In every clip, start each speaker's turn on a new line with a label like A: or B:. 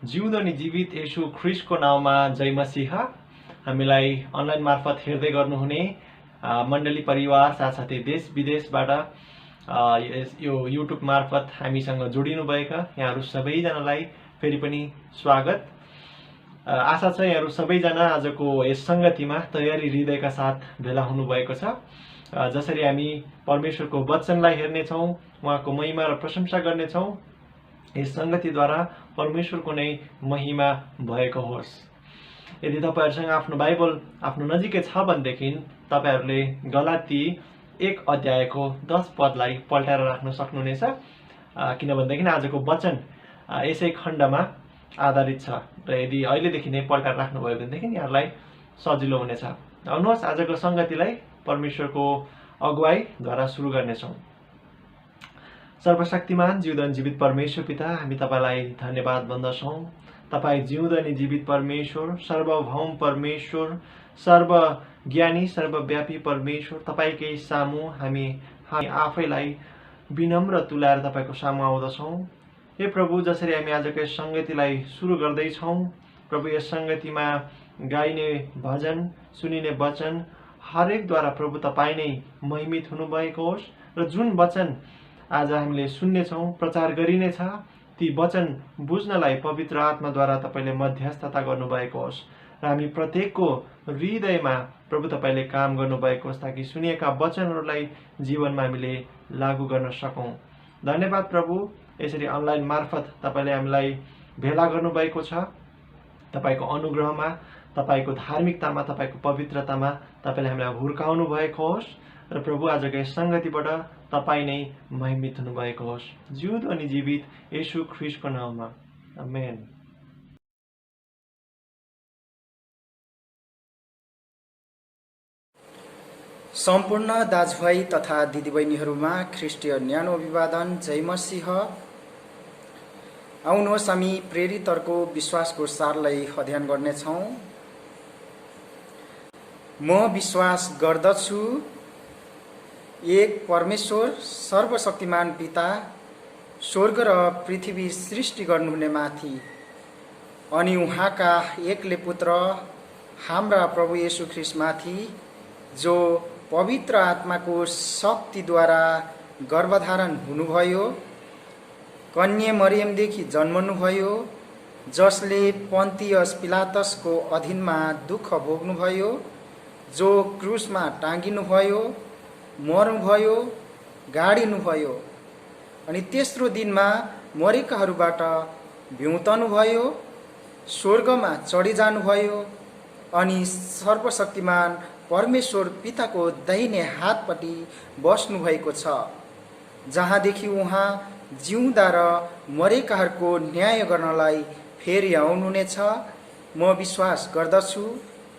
A: जिउँदो नि जीवित येशू ख्रिस्टको नाउँमा जय मसीह। हामीलाई अनलाइन मार्फत हेर्दै गर्नुहुने मण्डली परिवार साथसाथै देश विदेशबाट यो युट्युब मार्फत हामीसँग जोडिनुभएका यहाँहरू सबैजनालाई फेरि पनि स्वागत। आशा छ यहाँहरू सबैजना आजको यस संगतिमा तयारी हृदयका साथ भेला हुनुभएको छ। जसरी हामी परमेश्वरको वचनलाई हेर्नेछौँ, उहाँको महिमा र प्रशंसा गर्नेछौँ, यस संगतिद्वारा परमेश्वरको नै महिमा भएको होस्। यदि तपाईहरुसँग आफ्नो बाइबल आफ्नो नजिकै छ भनेदेखि तपाईहरुले गलाती 1 अध्यायको 10 पदलाई पल्टाएर राख्न सक्नुहुनेछ। किनभनेदेखि आजको वचन यसै खण्डमा आधारित छ र यदि अहिलेदेखि नै पल्टाएर राख्नुभयो भनेदेखि यहाँलाई सजिलो हुनेछ। आउनुहोस् आजको संगतिलाई परमेश्वरको अगुवाईद्वारा सुरु गर्नेछौँ। सर्वशक्तिमान जिउँदो जीवित परमेश्वर पिता, हामी तपाईलाई धन्यवाद भन्दछौँ। तपाई जिउँदो अनि जीवित परमेश्वर, सर्वभौम परमेश्वर, सर्वज्ञानी सर्वव्यापी परमेश्वर, तपाईकै सामु हामी आफैलाई विनम्र तुल्याएर तपाईको सामु आउँदछौँ। हे प्रभु, जसरी हामी आजको यस संगतिलाई सुरु गर्दैछौँ, प्रभु यस संगतिमा गाइने भजन, सुनिने वचन हरेकद्वारा प्रभु तपाई नै महिमित हुनुभएको होस् र जुन वचन आज हामीले सुन्नेछौँ, प्रचार गरिनेछ, ती वचन बुझ्नलाई पवित्र आत्माद्वारा तपाईले मध्यस्थता गर्नुभएको होस् र हामी प्रत्येकको हृदयमा प्रभु तपाईले काम गर्नुभएको होस्, ताकि सुनिएका वचनहरूलाई जीवनमा हामीले लागू गर्न सकौँ। धन्यवाद प्रभु, यसरी अनलाइन मार्फत तपाईले हामीलाई भेला गर्नुभएको छ। तपाईको अनुग्रहमा, तपाईको धार्मिकतामा, तपाईको पवित्रतामा तपाईले हामीलाई हुर्काउनु भएको होस् र प्रभु आजको यस संगतिबाट तपाई नै महिमित हुनुभएको होस्। जिउँदो अनि जीवित येशू ख्रिस्टको नाममा, आमेन।
B: सम्पूर्ण दाजुभाइ तथा दिदीबहिनीहरूमा ख्रिस्टीय न्यानो अभिवादन, जय मसीह। आउनुहोस् हामी प्रेरितहरूको विश्वासको सारलाई अध्ययन गर्नेछौँ। म विश्वास गर्दछु एक परमेश्वर सर्वशक्तिमान पिता, स्वर्ग र पृथ्वी सृष्टि गर्नुहुने माथि, अनि उहाँका एकले पुत्र हाम्रा प्रभु येशू ख्रिस्टमाथि, जो पवित्र आत्माको शक्तिद्वारा गर्भधारण हुनुभयो, कन्या मरियमदेखि जन्मनुभयो, जसले पन्तियस पिलातसको अधीनमा दुःख भोग्नुभयो, जो क्रुसमा टाँगिनुभयो, मर्नुभयो, गाडिनुभयो, अनि तेस्रो दिनमा मरेकाहरूबाट भ्युतनुभयो, स्वर्गमा चढिजानुभयो, अनि सर्वशक्तिमान परमेश्वर पिताको दाहिने हातपट्टि बस्नुभएको छ, जहाँदेखि उहाँ जिउँदा र मरेकाहरूको न्याय गर्नलाई फेरि आउनुहुनेछ। म विश्वास गर्दछु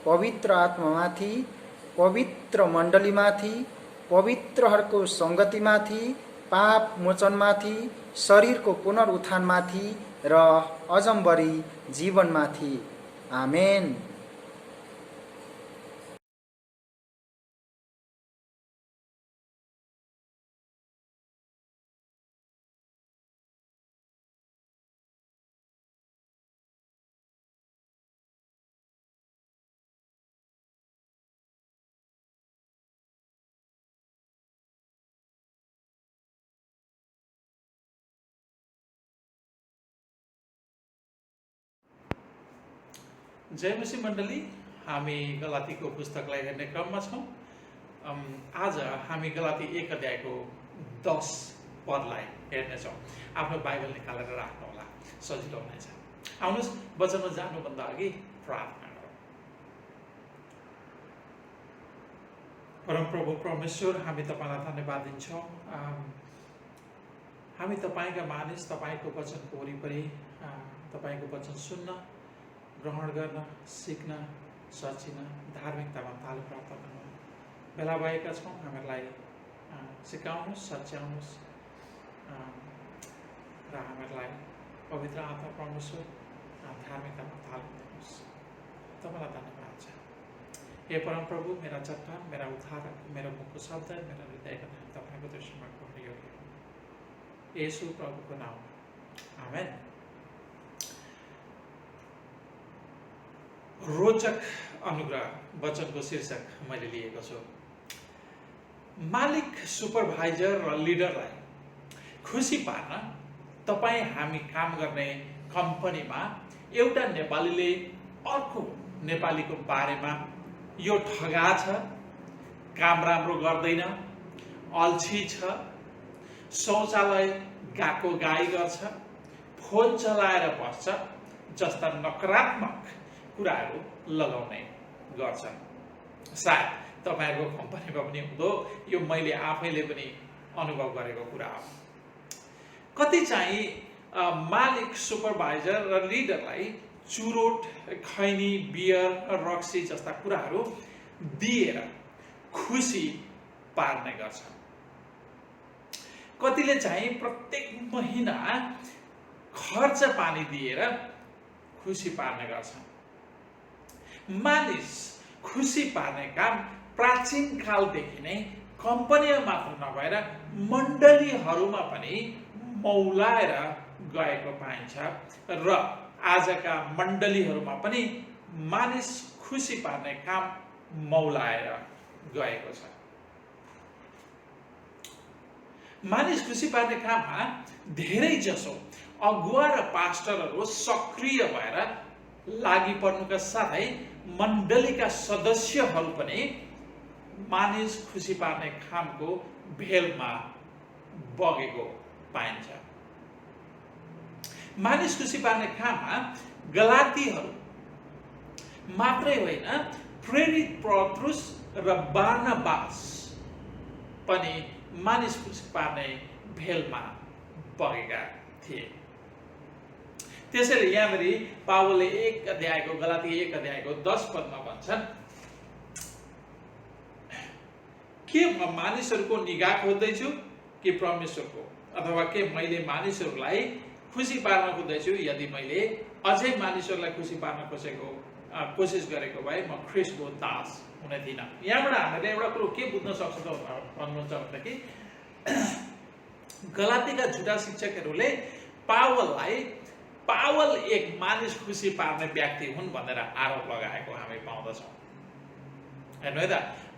B: पवित्र आत्मामाथि, पवित्र मण्डलीमाथि, पवित्रहरूको सङ्गतिमाथि, पाप मोचनमाथि, शरीरको पुनरुत्थानमाथि र अजम्बरी जीवनमाथि। आमेन।
C: जय मसीह मण्डली, हामी गलातीको पुस्तकलाई हेर्ने क्रममा छौँ। आज हामी गलाती 1 अध्यायको 10 पदलाई हेर्नेछौँ। आफ्नो बाइबल निकालेर राख्नुहोला, सजिलो हुनेछ। आउनुहोस् वचनमा जानुभन्दा अघि प्रार्थना गरौँ। परमप्रभु परमेश्वर, हामी तपाईलाई धन्यवाद दिन्छौँ। हामी तपाईका मानिस, तपाईको वचनको वरिपरि तपाईको वचन सुन्न, ग्रहण गर्न, सिक्न, सचिन, धार्मिकतामा ताल प्राप्त गर्न बेला भएका छौँ। हामीलाई सिकाउनुहोस्, सच्याउनुहोस् र हामीलाई पवित्र आत्मा परमेश्वर धार्मिकतामा ताल दिनुहोस्। तपाईँलाई धन्यवाद छ। हे परमप्रभु, मेरा चट्टान, मेरा उद्धारक, मेरो मुखको शब्द, मेरा हृदयका नाम तपाईँको दृष्टिमा ग्रहण योग्य हो। येशू प्रभुको नाममा, आमेन। रोचक अनुग्रह वचनको शीर्षक मैले लिएको छु। मालिक, सुपरभाइजर र लिडरलाई खुसी पार्न तपाईँ हामी काम गर्ने कम्पनीमा एउटा नेपालीले अर्को नेपालीको बारेमा यो ठगा छ, काम राम्रो गर्दैन, अल्छी छ, शौचालय गएको गाई गर्छ, फोन चलाएर बस्छ जस्ता नकारात्मक कुराहरू लगाउने गर्छन्। सायद तपाईँहरूको कम्पनीमा पनि हुँदो, यो मैले आफैले पनि अनुभव गरेको कुरा हो। कति चाहिँ मालिक, सुपरभाइजर र लिडरलाई चुरोट, खैनी, बियर, रक्सी जस्ता कुराहरू दिएर खुसी पार्ने गर्छ। कतिले चाहिँ प्रत्येक महिना खर्च पानी दिएर खुसी पार्ने गर्छ। मानिस खुसी पार्ने काम प्राचीन कालदेखि नै कम्पनीमा मात्र नभएर मण्डलीहरूमा पनि मौलाएर गएको पाइन्छ र आजका मण्डलीहरूमा पनि मानिस खुसी पार्ने काम मौलाएर गएको छ। मानिस खुसी पार्ने काममा धेरै जसो अगुवा र पास्टरहरू सक्रिय भएर लागि पर्नुका साथै मण्डलीका सदस्यहरू पनि मानिस खुसी पार्ने कामको भेलमा बगेको पाइन्छ। मानिस खुसी पार्ने काममा गलातीहरू मात्रै होइन, प्रेरित पत्रुस र बारनबास पनि मानिस खुसी पार्ने भेलमा बगेका थिए। त्यसैले यहाँनिर पावलले 1 अध्यायको गलाती 1 अध्यायको 10 पदमा भन्छन्, के म मानिसहरूको निगाह खोज्दैछु कि परमेश्वरको, अथवा के मैले मानिसहरूलाई खुसी पार्न खोज्दैछु? यदि मैले अझै मानिसहरूलाई खुसी पार्न कोसिस गरेको भए म ख्रिस्टको दास हुने थिइनँ। यहाँबाट हामीले एउटा कुरो के बुझ्न सक्छ त भन्नुहुन्छ भन्दाखेरि गलातीका झुटा शिक्षकहरूले पावल एक मानिस खुसी पार्ने व्यक्ति हुन् भनेर आरोप लगाएको हामी पाउँदछौँ। हेर्नु है त,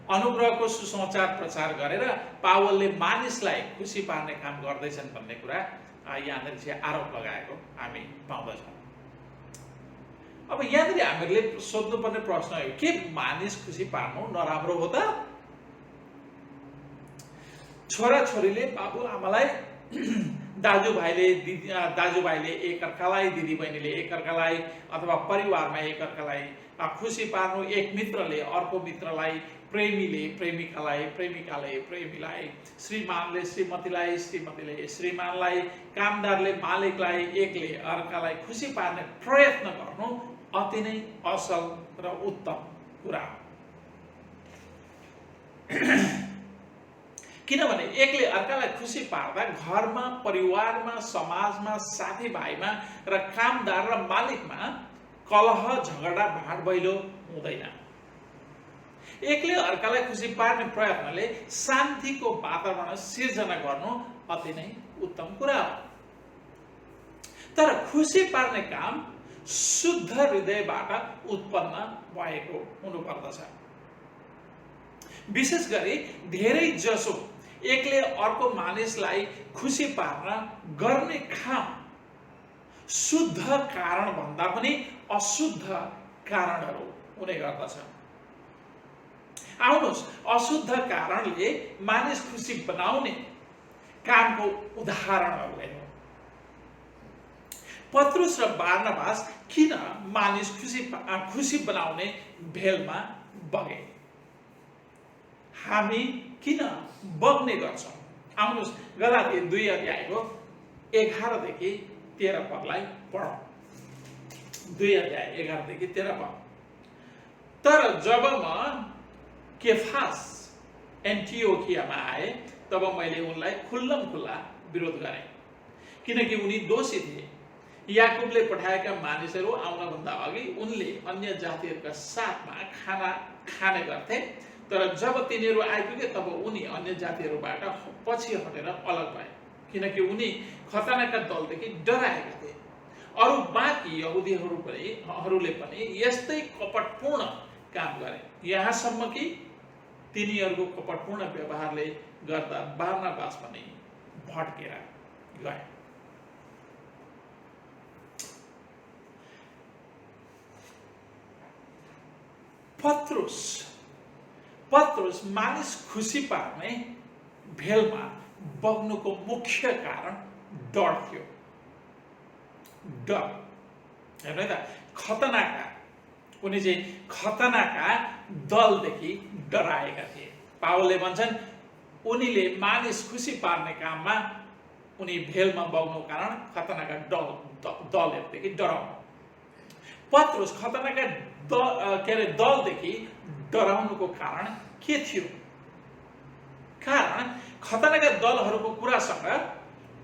C: अनुग्रहको सुसमाचार प्रचार गरेर पावलले मानिसलाई खुसी पार्ने काम गर्दैछन् भन्ने कुरा यहाँनिर चाहिँ आरोप लगाएको हामी पाउँदछौँ। अब यहाँनिर हामीले सोध्नुपर्ने प्रश्न हो, के मानिस खुसी पार्नु नराम्रो हो त? छोराछोरीले बाबुआमालाई, दाजुभाइले एकअर्कालाई, दिदीबहिनीले एकअर्कालाई, अथवा परिवारमा एकअर्कालाई खुसी पार्नु, एक मित्रले अर्को मित्रलाई, प्रेमीले प्रेमिकालाई, प्रेमिकाले प्रेमीलाई, श्रीमानले श्रीमतीलाई, श्रीमतीले श्रीमानलाई, कामदारले मालिकलाई, एकले अर्कालाई खुसी पार्ने प्रयत्न गर्नु अति नै असल र उत्तम कुरा हो। किनभने एकले अर्कालाई खुसी पार्दा घरमा, परिवारमा, समाजमा, साथीभाइमा र कामदार र मालिकमा कलह, झगडा, भाँडभैलो हुँदैन। एकले अर्कालाई खुसी पार्ने प्रयत्नले शान्तिको वातावरण सिर्जना गर्नु अति नै उत्तम कुरा हो। तर खुसी पार्ने काम शुद्ध हृदयबाट उत्पन्न भएको हुनुपर्दछ। विशेष गरी धेरै जसो एकले अर्को मानिसलाई खुसी पार्न गर्ने काम शुद्ध कारण भन्दा पनि अशुद्ध कारणहरू हुने गर्दछ। आउनुहोस्, अशुद्ध कारणले मानिस खुसी बनाउने कामको उदाहरणहरू हेरौँ। पत्रुस र बारनबास किन मानिस खुसी बनाउने भेलमा बगे? हामी किन बग्ने गर्छौँ? आउनुहोस्, गलाती 2 अध्यायको 11 देखि 13 पदलाई पढौँ। 2 अध्याय 11 देखि 13 पद। तर जब म केफास एन्टियोखियामा आए, तब मैले उनलाई खुल्लमखुल्ला विरोध गरेँ, किनकि उनी दोषी थिए। याकुबले पठाएका मानिसहरू आउनभन्दा अघि उनले अन्य जातिहरूका साथमा खाना खाने गर्थे, तर जब तिनीहरू आइपुगे तब उनी अन्य जातिहरूबाट पछि हटेर अलग भए, किनकि उनी खतनाका दलदेखि डराएका थिए। अरू बाँकी यहुदीहरूले पनि यस्तै कपटपूर्ण काम गरे, यहाँसम्म कि तिनीहरूको कपटपूर्ण व्यवहारले गर्दा बारनाबास पनि भड्केर गए। पत्रुस मानिस खुसी पार्ने भेलमा बग्नुको मुख्य कारण डर थियो। डर हेर्नु है त, उनी चाहिँ खतनाका दलदेखि डराएका थिए। पावलले भन्छन् उनीले मानिस खुसी पार्ने काममा उनी भेलमा बग्नुको कारण खतनाका दलहरूदेखि डराउनु। पत्रुस खतनाका दलदेखि डराउनुको कारण के थियो? कारण खतनाका दलहरूको कुरासँग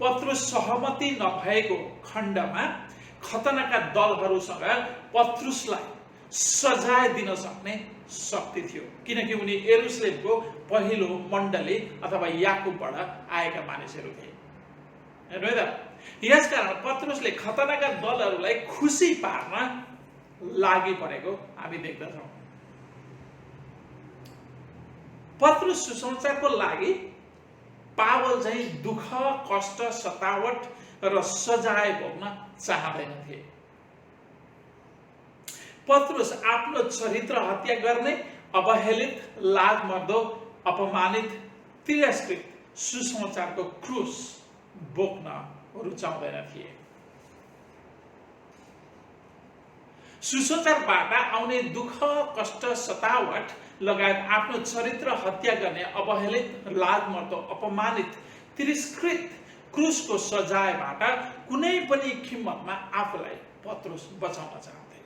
C: पत्रुस सहमति नभएको खण्डमा खतनाका दलहरूसँग पत्रुसलाई सजाय दिन सक्ने शक्ति थियो, किनकि उनी यरुशलेमको पहिलो मण्डली अथवा याकुबबाट आएका मानिसहरू थिए। हेर्नु है त, यसकारण पत्रुसले खतनाका दलहरूलाई खुसी पार्न लागि परेको हामी देख्दछौँ। पत्रुस सुसमाचारको लागि पावल चाहिँ दुःख, कष्ट, सतावट र सजाय भोग्न चाहँदैनथे। पत्रुस आफ्नो चरित्र हत्या गर्ने, अवहेलित, लाजमर्दो, अपमानित, तिरस्कृत सुसमाचारको क्रुस बोक्न रुचाउँदैन थिए। सुसमाचारबाट आउने दुःख, कष्ट, सतावट लगायत आफ्नो चरित्र हत्या गर्ने, अवहेलित, लाजमर्दो, अपमानित, तिरस्कृत क्रुसको सजायबाट कुनै पनि किम्मतमा आफूलाई पत्रुस बचाउन चाहन्थे।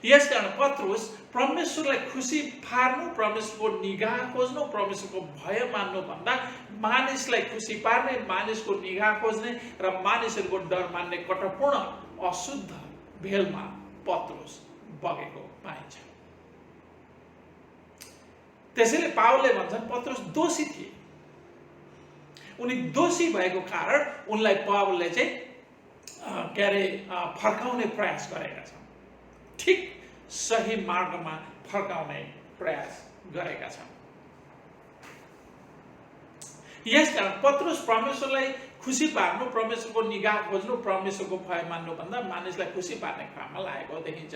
C: यसकारण पत्रुस परमेश्वरलाई खुसी पार्नु, परमेश्वरको निगाह खोज्नु, परमेश्वरको भय मान्नु भन्दा मानिसलाई खुसी पार्ने, मानिसको निगाह खोज्ने र मानिसहरूको डर मान्ने कटपूर्ण अशुद्ध भेलमा पत्रुस बगेको पाइन्छ। त्यसैले पावलले भन्छन् पत्रुस दोषी थिए। उनी दोषी भएको कारण उनलाई पावलले चाहिँ फर्काउने प्रयास गरेका छन्, ठिक सही मार्गमा फर्काउने प्रयास गरेका छन्। यसकारण पत्रुस परमेश्वरलाई खुसी पार्नु, परमेश्वरको निगाह खोज्नु, परमेश्वरको भय मान्नु भन्दा मानिसलाई खुसी पार्ने काममा लागेको देखिन्छ।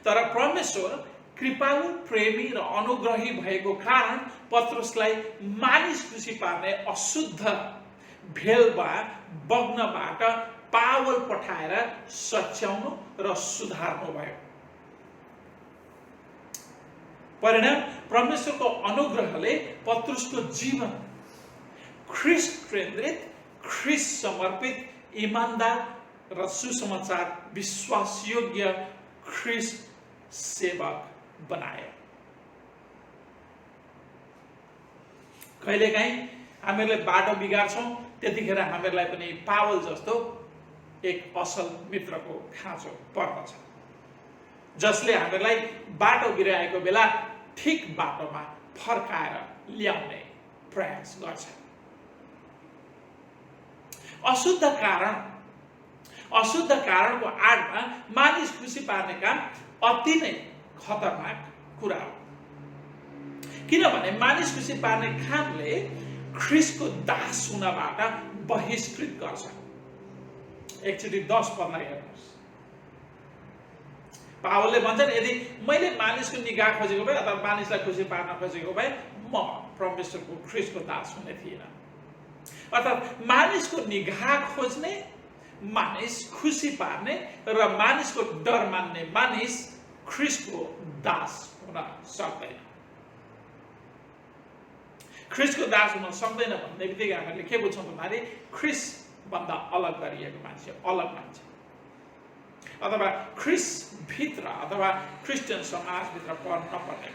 C: तर परमेश्वर कृपालु, प्रेमी र अनुग्रही भएको कारण पत्रुसलाई मानिस खुसी पार्ने अशुद्ध भेलमा बग्नबाट पावल पठाएर सच्याउनु र सुधार्नु भयो। परिणाम परमेश्वरको अनुग्रहले पत्रुसको जीवन ख्रिस्ट केन्द्रित, ख्रिस्ट समर्पित, ईमानदार र सुसमाचार विश्वासयोग्य ख्रिस्ट सेवक बनायो। कहिलेकाहीँ हामीहरूले बाटो बिगार्छौँ, त्यतिखेर हामीहरूलाई पनि पावल जस्तो एक असल मित्रको खाँचो पर्दछ, जसले हामीलाई बाटो बिराएको बेला ठिक बाटोमा फर्काएर ल्याउने प्रयास गर्छ। अशुद्ध कारणको आडमा मानिस खुसी पार्ने काम अति नै खतरनाक कुरा हो, किनभने मानिस खुसी पार्ने कामले ख्रिस्टको दास हुनबाट बहिष्कृत गर्छ। एकचोटि 10 पदलाई हेर्नुहोस्। पावलले भन्छन् यदि मैले मानिसको निगाह खोजेको भए अथवा मानिसलाई खुसी पार्न खोजेको भए म परमेश्वरको ख्रिस्टको दास हुने थिएन। अर्थात् मानिसको निगाह खोज्ने, मानिस खुसी पार्ने र मानिसको डर मान्ने मानिस ख्रिस्टको दास हुन सक्दैन। ख्रिस्टको दास हुन सक्दैन भन्ने बित्तिकै हामीले के बुझ्छौँ भन्दाखेरि ख्रिस्ट भन्दा अलग गरिएको मान्छे, अलग मान्छे, अथवा ख्रिस्ट भित्र अथवा क्रिस्चियन समाजभित्र पर्न नपर्ने।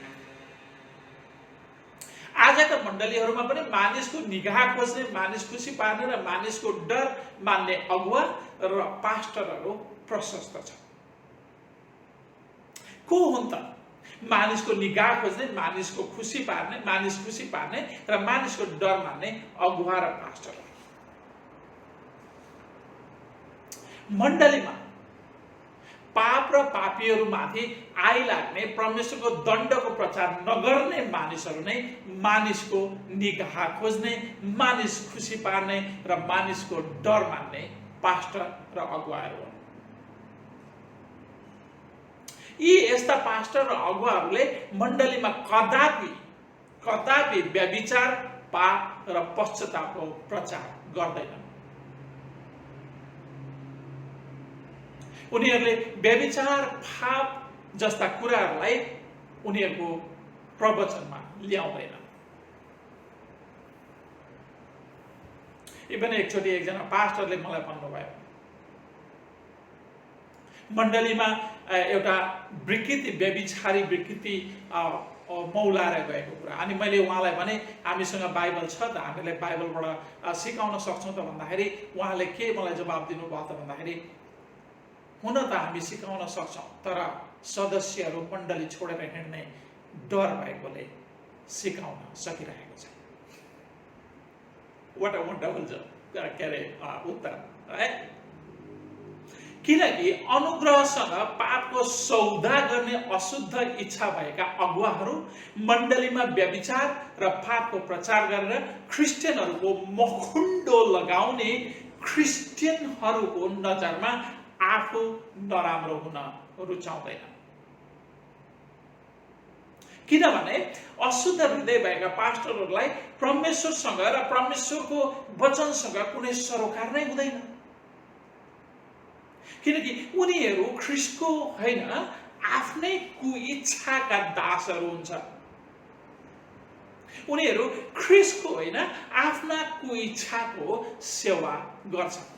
C: आजका मण्डलीहरूमा पनि मानिसको निगाह खोज्ने, मानिस खुसी पार्ने र मानिसको डर मान्ने अगुवा र पास्टरहरू प्रशस्त छ। को हुन् त मानिसको निगाह खोज्ने, मानिसको खुसी पार्ने, मानिस खुसी पार्ने र मानिसको डर मान्ने अगुवा र पास्टरहरू? मण्डलीमा पाप र पापीहरूमाथि आइलाग्ने परमेश्वरको दण्डको प्रचार नगर्ने मानिसहरू नै मानिसको निगाह खोज्ने, मानिस खुसी पार्ने र मानिसको डर मान्ने पास्टर र अगुवाहरू हुन्। यी यस्ता पास्टर र अगुवाहरूले मण्डलीमा कदापि व्यभिचार, पाप र पश्चातापको प्रचार गर्दैनन्। उनीहरूले व्यभिचार, पाप जस्ता कुराहरूलाई उनीहरूको प्रवचनमा ल्याउँदैनन्। इभन एकचोटि एकजना पास्टरले मलाई भन्नुभयो, मण्डलीमा एउटा विकृति, व्यभिचारी विकृति मौलाएर गएको कुरा। अनि मैले उहाँलाई भने हामीसँग बाइबल छ त, हामीले बाइबलबाट सिकाउन सक्छौँ त भन्दाखेरि उहाँले के मलाई जवाब दिनुभयो त भन्दाखेरि, हुन त हामी सिकाउन सक्छौँ, तर सदस्यहरू मण्डली छोडेर हिँड्ने डर भएकोले सिकाउन सकिरहेको छैन। वाट अ वन्डरफुल के अरे उत्तर है। किनकि अनुग्रहसँग पापको सौदा गर्ने अशुद्ध इच्छा भएका अगुवाहरू मण्डलीमा व्यभिचार र पापको प्रचार गरेर क्रिस्चियनहरूको मखुण्डो लगाउने क्रिस्चियनहरूको नजरमा आफू नराम्रो हुन रुचाउँदैन। किनभने अशुद्ध हृदय भएका पास्टरहरूलाई परमेश्वरसँग र परमेश्वरको वचनसँग कुनै सरोकार नै हुँदैन। किनकि उनीहरू ख्रीष्टको होइन, आफ्नै कुइच्छाका दासहरू हुन्छ। उनीहरू ख्रीष्टको होइन, आफ्ना कुइच्छाको सेवा गर्छन्।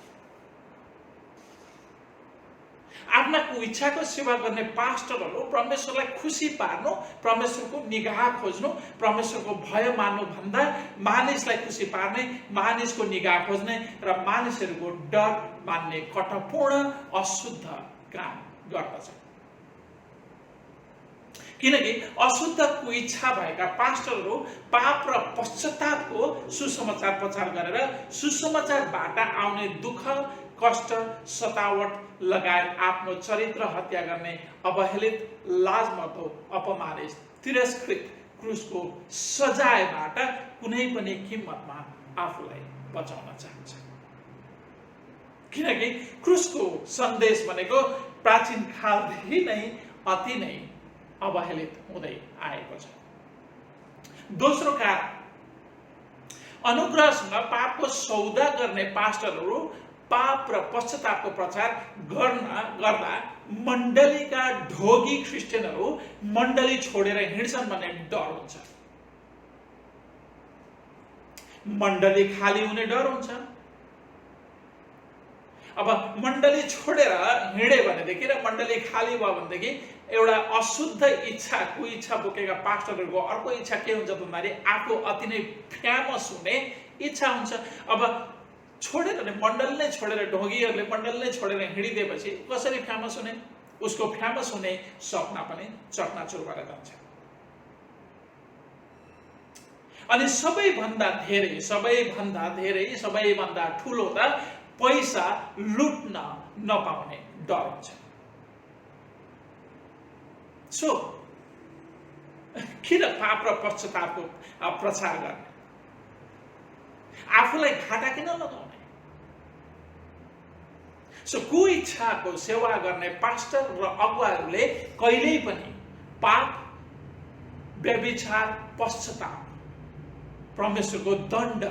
C: आफ्ना कुइच्छाको सेवा गर्ने पास्टरहरू परमेश्वरलाई खुसी पार्नु, परमेश्वरको निगाह खोज्नु, परमेश्वरको भय मान्नु भन्दा मानिसलाई खुसी पार्ने, मानिसको निगाह खोज्ने र मानिसहरूको डर मान्ने कटपूर्ण अशुद्ध काम गर्दछ। किनकि अशुद्ध कुइच्छा भएका पास्टरहरू पाप र पश्चातापको सुसमाचार प्रचार गरेर सुसमाचारबाट आउने दुःख, कष्ट, सतावट लगायत आफ्नो चरित्र हत्या गर्ने अवहेलित, लाजमर्दो, अपमानित, तिरस्कृत क्रुसको सजायबाट कुनै पनि किम्मतमा आफूलाई बचाउन चाहन्छ। किनकि क्रुसको सन्देश भनेको प्राचीन कालदेखि नै अति नै अवहेलित हुँदै आएको छ। दोस्रो कारण, अनुग्रहसँग पापको सौदा गर्ने पास्टरहरू पाप र पश्चातापको प्रचार गर्दा मण्डलीका ढोगी क्रिस्चियनहरू मण्डली छोडेर हिँड्छन् भन्ने डर हुन्छ। मण्डली खाली हुने डर हुन्छ। अब मण्डली छोडेर हिँडे भनेदेखि र मण्डली खाली भयो भनेदेखि एउटा अशुद्ध इच्छा, कुइच्छा बोकेका पास्टरहरूको अर्को इच्छा के हुन्छ भन्दाखेरि आफू अति नै फेमस हुने इच्छा हुन्छ। अब छोडेर मण्डली नै छोडेर, ढोगीहरूले मण्डली नै छोडेर हिँडिदिएपछि कसरी फेमस हुने? उसको फेमस हुने सपना पनि चकनाचुर भएर जान्छ। अनि सबैभन्दा ठुलो त पैसा लुट्न नपाउने डर हुन्छ। सो किन पाप र पश्चातापको प्रचार गर्ने? आफूलाई घाटा किन लगाउने? सो कुइच्छाको सेवा गर्ने पास्टर र अगुवाहरूले कहिल्यै पनि पाप, व्यभिचार, पश्चाताप, परमेश्वरको दण्ड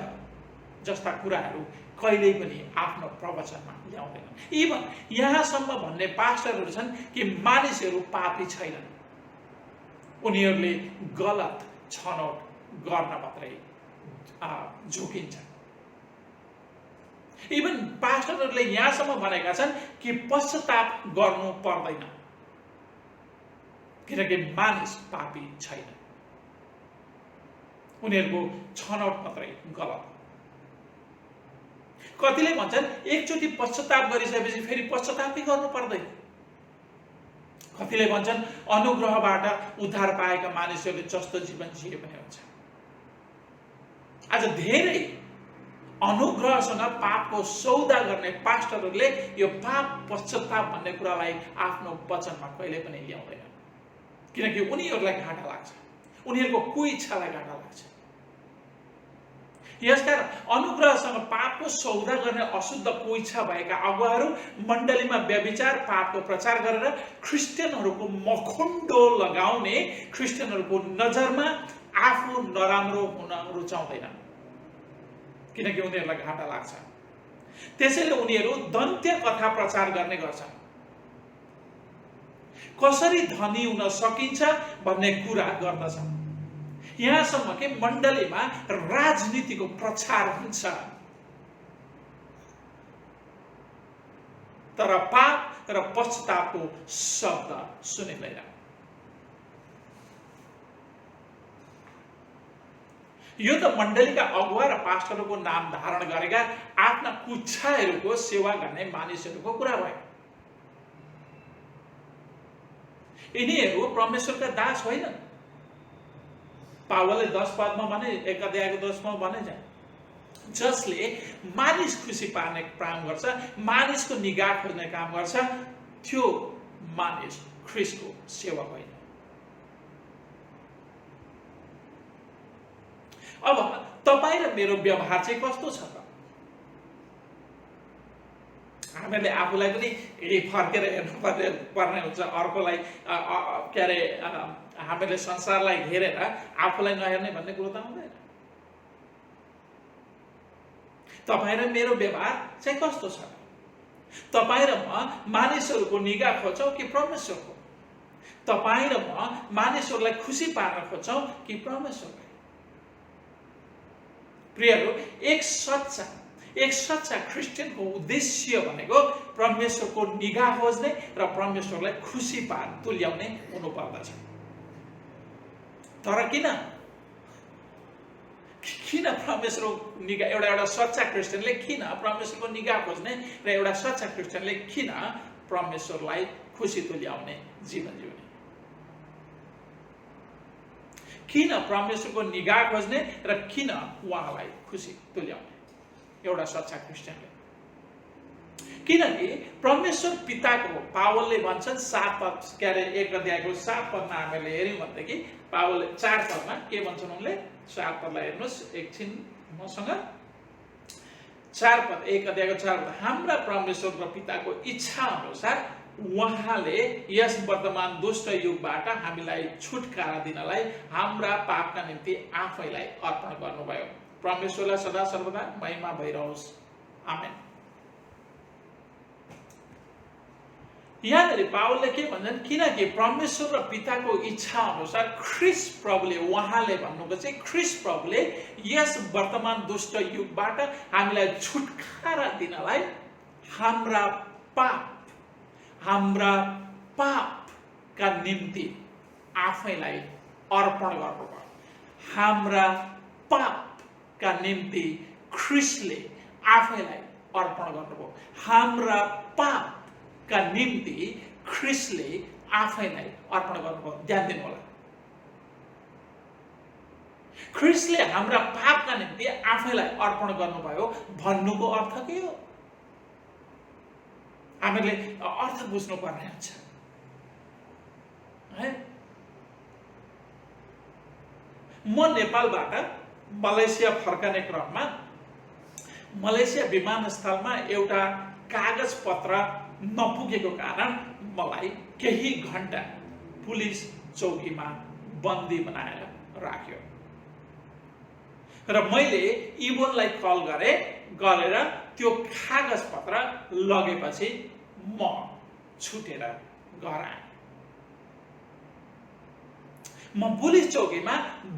C: जस्ता कुराहरू कहिल्यै पनि आफ्नो प्रवचनमा ल्याउँदैनन्। इभन यहाँसम्म भन्ने पास्टरहरू छन् कि मानिसहरू पापी छैनन्, उनीहरूले गलत छनौट गर्न मात्रै झुकिन्छ। इभन पास्टरहरूले यहाँसम्म भनेका छन् कि पश्चाताप गर्नु पर्दैन किनकि मानिस पापी छैन, उनीहरूको छनौट मात्रै गलत। कतिले भन्छन् एकचोटि पश्चाताप गरिसकेपछि फेरि पश्चातापै गर्नु पर्दैन। कतिले भन्छन् अनुग्रहबाट उद्धार पाएका मानिसहरूले जस्तो जीवन जिए पनि हुन्छ। आज धेरै अनुग्रहसँग पापको सौदा गर्ने पास्टरहरूले यो पाप पश्चाताप भन्ने कुरालाई आफ्नो वचनमा कहिले पनि ल्याउँदैन, किनकि उनीहरूलाई घाटा लाग्छ, उनीहरूको कुइच्छालाई घाटा लाग्छ। यसकारण अनुग्रहसँग पापको सौदा गर्ने अशुद्ध कुइच्छा भएका अगुवाहरू मण्डलीमा व्यभिचार पापको प्रचार गरेर क्रिस्चियनहरूको मखुण्डो लगाउने, क्रिस्चियनहरूको नजरमा आफू नराम्रो हुन रुचाउँदैन, किनकि उनीहरूलाई घाटा लाग्छ। त्यसैले उनीहरू दन्त्य कथा प्रचार गर्ने गर्छन्। कसरी धनी हुन सकिन्छ भन्ने कुरा गर्दछन्, यहाँसम्म कि मण्डलीमा राजनीतिको प्रचार हुन्छ, तर पाप र पश्चातापको शब्द सुनिँदैन। यो त मण्डलीका अगुवा र पास्टरको नाम धारण गरेका आफ्ना कुच्छाहरूको सेवा गर्ने मानिसहरूको कुरा भयो। यिनीहरू परमेश्वरका दास होइनन्। पावलले 10 पदमा भने, 1 अध्यायको 10 मा भने जसले मानिस खुसी पार्ने काम गर्छ, मानिसको निगाह खोज्ने काम गर्छ, त्यो मानिस ख्रीष्टको सेवक होइन। अब तपाईँ र मेरो व्यवहार चाहिँ कस्तो छ त? हामीले आफूलाई पनि फर्केर हेर्नु पर्ने हुन्छ, अर्कोलाई के अरे हामीले संसारलाई हेरेर आफूलाई नहेर्ने भन्ने कुरो त आउँदैन। तपाईँ र मेरो व्यवहार चाहिँ कस्तो छ? तपाईँ र म मानिसहरूको निगाह खोज्छौँ कि परमेश्वरको? तपाईँ र म मानिसहरूलाई खुसी पार्न खोज्छौँ कि परमेश्वरलाई? प्रियहरू, एक सच्चा क्रिस्चियनको उद्देश्य भनेको परमेश्वरको निगाह खोज्ने र परमेश्वरलाई खुसी तुल्याउने हुनुपर्दछ। तर किन परमेश्वरको निगाह, एउटा सच्चा क्रिस्चियनले किन परमेश्वरको निगाह खोज्ने र एउटा सच्चा क्रिस्चियनले किन परमेश्वरलाई खुसी तुल्याउने जीवन जिउने? किन परमेश्वरको निगाह खोज्ने र किन उहाँलाई खुसी तुल्याउने एउटा सच्चा क्रिस्चियनले? किनकि परमेश्वर पिताको, पावलले भन्छन् 7 पद, के अरे 1 अध्यायको 7 पदमा हामीले हेर्यौँ भनेदेखि पावलले 4 पदमा के भन्छन् उनले? 4 पदलाई हेर्नुहोस् एकछिन मसँग। 4 पद, 1 अध्यायको 4 पद, हाम्रा परमेश्वर र पिताको इच्छा अनुसार उहाँले यस वर्तमान दुष्ट युगबाट हामीलाई छुटकारा दिनलाई हाम्रा पापका निम्ति आफैलाई अर्पण गर्नुभयो। परमेश्वरलाई सदा सर्वदा महिमा भइरहोस्। आमेन। यहाँनिर पावलले के भन्छन्? किनकि परमेश्वर र पिताको इच्छा अनुसार ख्रीष्ट प्रभुले, उहाँले भन्नुको चाहिँ ख्रीष्ट प्रभुले यस वर्तमान दुष्ट युगबाट हामीलाई छुटकारा दिनलाई हाम्रा पापका निम्ति आफैलाई अर्पण गर्नुभयो। हाम्रा पापका निम्ति ख्रीष्टले आफैलाई अर्पण गर्नुभयो। हाम्रा पापका निम्ति ख्रीष्टले आफैलाई अर्पण गर्नुभयो। ध्यान दिनु होला, ख्रीष्टले हाम्रा पापका निम्ति आफैलाई अर्पण गर्नुभयो भन्नुको अर्थ के हो? हामीले अर्थ बुझ्नु पर्ने हुन्छ है। म नेपालबाट मलेसिया फर्कने क्रममा मलेसिया विमानस्थलमा एउटा कागज पत्र नपुगेको कारण मलाई केही घण्टा पुलिस चौकीमा बन्दी बनाएर राख्यो र मैले इबोनलाई कल गरेर त्यो कागज पत्र लगेपछि म छुटेर घर आएँ। म पुलिस चौकीमा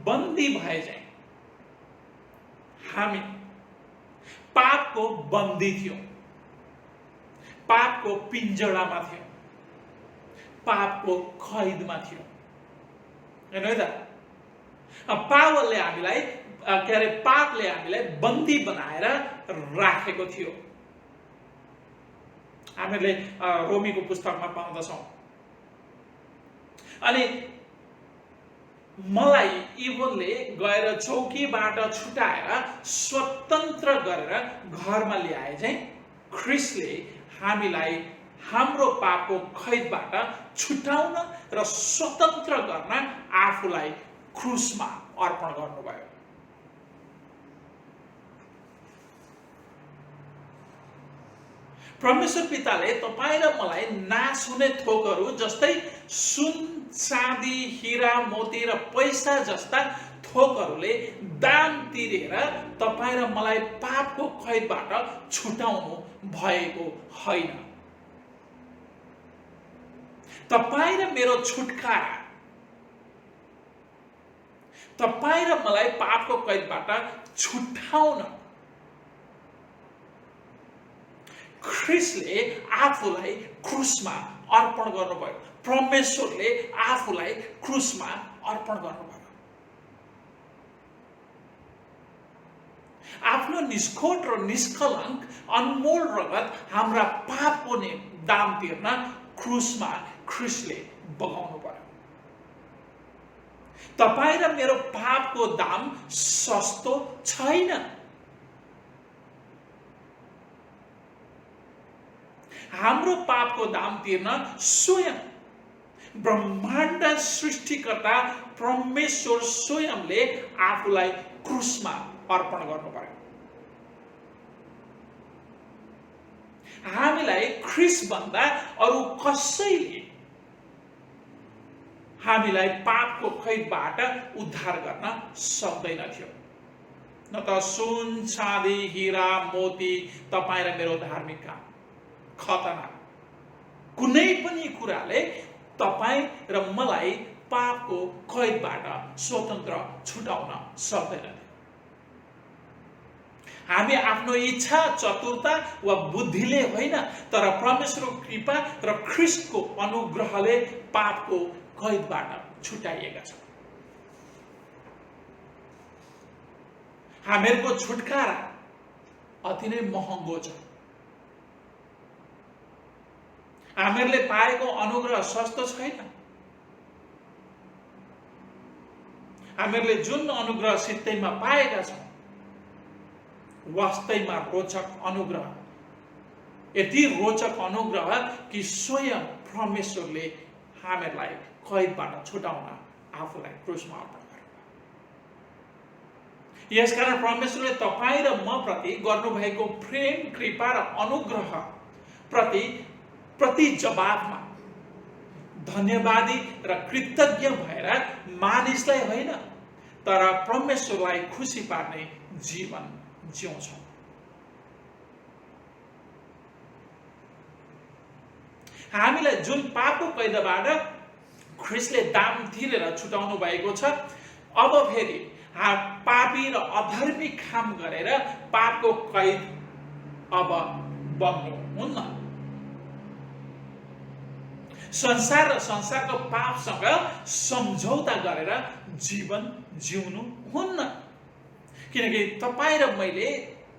C: बन्दी भए चाहिँ हामी पापको बन्दी थियौं, पापको पिञ्जडामा थियौं, पापको कैदमा थियौं। हैन त? पावलले हामीलाई के अरे पापले हामीलाई बन्दी बनाएर राखेको थियो। हामीले रोमीको पुस्तकमा पाउँदछौं। अनि मलाई इभोनले गएर चौकीबाट छुटाएर स्वतन्त्र गरेर घरमा ल्याए चाहिँ ख्रिस्टले हामीलाई हाम्रो पापको कैदबाट छुटाउन र स्वतन्त्र गर्न आफूलाई क्रुसमा अर्पण गर्नुभयो। परमेश्वर पिताले तपाईं र मलाई नाश हुने थोकहरू जस्तै सुन, चाँदी, हीरा, मोती र पैसा जस्ता थोकहरूले दाम तिरेर तपाईं र मलाई पापको कैदबाट छुटाउनु भएको होइन। तपाईं र मेरो छुटकारा, तपाईं र मलाई पापको कैदबाट छुटाउन ख्रिस्टले आफूलाई क्रुसमा अर्पण गर्नुभयो। परमेश्वरले आफूलाई क्रुसमा अर्पण गर्नुभयो। आफ्नो निष्खोट र निष्कलङ्क अनमोल रगत हाम्रा पापको दाम तिर्न क्रुसमा ख्रिस्टले बगाउनु पर्यो। तपाईं र मेरो पापको दाम सस्तो छैन। हाम्रो पापको दाम तिर्न स्वयं ब्रह्माण्ड सृष्टिकर्ता परमेश्वर स्वयंले आफूलाई क्रुसमा अर्पण गर्नु पर्यो। हामीलाई ख्रिस्ट भन्दा अरु कसैले हामीलाई पापको कैदबाट उद्धार गर्न सक्दैन थियो। न त सुन, चाँदी, हीरा, मोती, तपाईं र मेरो धार्मिक काम, खतना, कुनै पनि कुराले तपाईं र मलाई पापको कैदबाट स्वतन्त्र छुटाउन सक्दैन। हामी आफ्नो इच्छा, चतुरता वा बुद्धिले होइन, तर परमेश्वरको कृपा र ख्रिस्टको अनुग्रहले पापको कैदबाट छुटाइएका छौँ। हामीहरूको छुटकारा अति नै महँगो छ। हामीहरूले पाएको अनुग्रह सस्तो छैन। हामीहरूले जुन अनुग्रह सित्तैमा पाएका छौँ, वास्तवमा रोचक अनुग्रह, यति रोचक अनुग्रह कि स्वयं परमेश्वरले हामीलाई कैदबाट छुटाउन आफूलाई क्रुसमा अर्पण गर्नुभयो। यसकारण परमेश्वरले तपाईं र म प्रति गर्नुभएको प्रेम, कृपा र अनुग्रह प्रति जवाबमा धन्यवादी र कृतज्ञ भएर मानिसलाई होइन, तर परमेश्वरलाई खुसी पार्ने जीवन जिउँछौँ। हामीलाई जुन पापको कैदबाट ख्रिस्टले दाम तिरेर छुटाउनु भएको छ, अब फेरि पापी र अधर्मी काम गरेर पापको कैद अब बन्नु हुन्न। संसार र संसारको पापसँग सम्झौता गरेर जीवन जिउनु हुन्न। किनकि तपाईं र मैले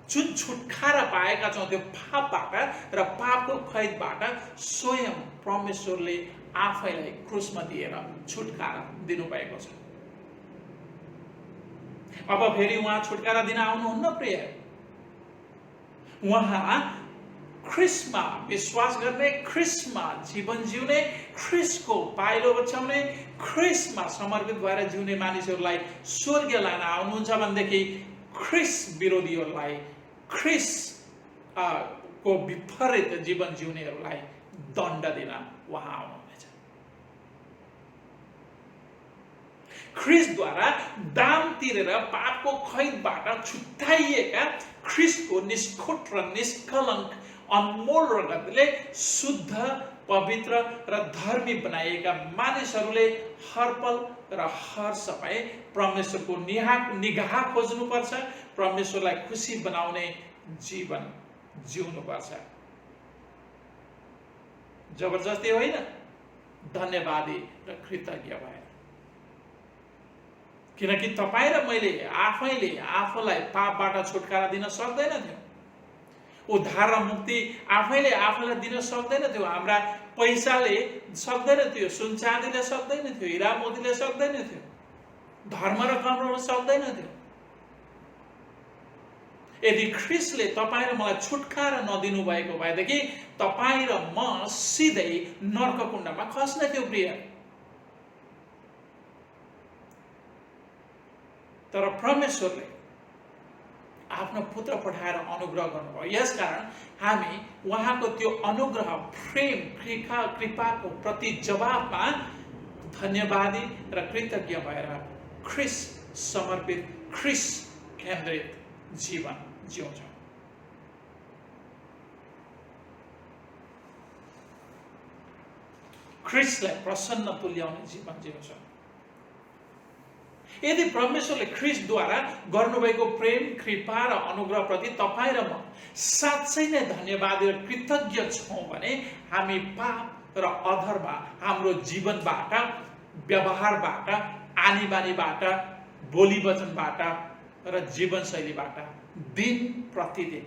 C: जुन छुटकारा पाएका छौँ त्यो पापबाट र पापको कैदबाट स्वयं परमेश्वरले आफैलाई क्रुसमा दिएर छुटकारा दिनुभएको छ। अब फेरि उहाँ छुटकारा दिन आउनुहुन्न प्रिय। उहाँ ख्रिस्टमा विश्वास गर्ने, ख्रिस्टमा जीवन जिउने, ख्रिस्टको पाइलो बचाउने, ख्रिस्टमा समर्पित भएर जिउने मानिसहरूलाई स्वर्ग लान आउनुहुन्छ भनेदेखि ख्रिस्ट विरोधीहरूलाई, ख्रिस्ट को विपरीत जीवन जिउनेहरूलाई दण्ड दिन उहाँ आउनुहुनेछ। ख्रिस्टद्वारा दाम तिरेर पापको कैदबाट छुट्याइएका ख्रिस्टको निष्खोट र निष्कलङ्क अनमोल रगतले शुद्ध, पवित्र र धर्मी बनाइएका मानिसहरूले हरपल र हर समय परमेश्वरको निगाह खोज्नुपर्छ, परमेश्वरलाई खुसी बनाउने जीवन जिउनुपर्छ। जबरजस्ती होइन, धन्यवादी र कृतज्ञ भएर। किनकि तपाईं र मैले आफैले आफूलाई पापबाट छुटकारा दिन सक्दैनथ्यौँ। उद्धार र मुक्ति आफैले आफूलाई दिन सक्दैनथ्यो। हाम्रा पैसाले सक्दैन थियो, सुन चाँदीले सक्दैन थियो, हीरा मोतीले सक्दैन थियो। धर्म र कर्मबाट चल्दैन त्यो। यदि ख्रीष्टले तपाईँ र मलाई छुटकारा नदिनु भएको भएदेखि तपाईँ र म सिधै नर्ककुण्डमा खस्ने थियो प्रिय। तर परमेश्वरले आफ्नो पुत्र पठाएर अनुग्रह गर्नुभयो। यसकारण हामी उहाँको त्यो अनुग्रह, प्रेम, कृपाको प्रति जवाबमा धन्यवादी र कृतज्ञ भएर ख्रीष्ट समर्पित, ख्रीष्ट केन्द्रित जीवन जिउँछौँ। ख्रीष्टलाई प्रसन्न तुल्याउने जीवन जिउँछौँ। यदि परमेश्वरले ख्रीष्टद्वारा गर्नुभएको प्रेम, कृपा र अनुग्रहप्रति तपाईँ र म साँच्चै नै धन्यवादी र कृतज्ञ छौँ भने हामी पाप र अधर्म हाम्रो जीवनबाट, व्यवहारबाट, आनी बानीबाट, बोली वचनबाट र जीवनशैलीबाट दिन प्रतिदिन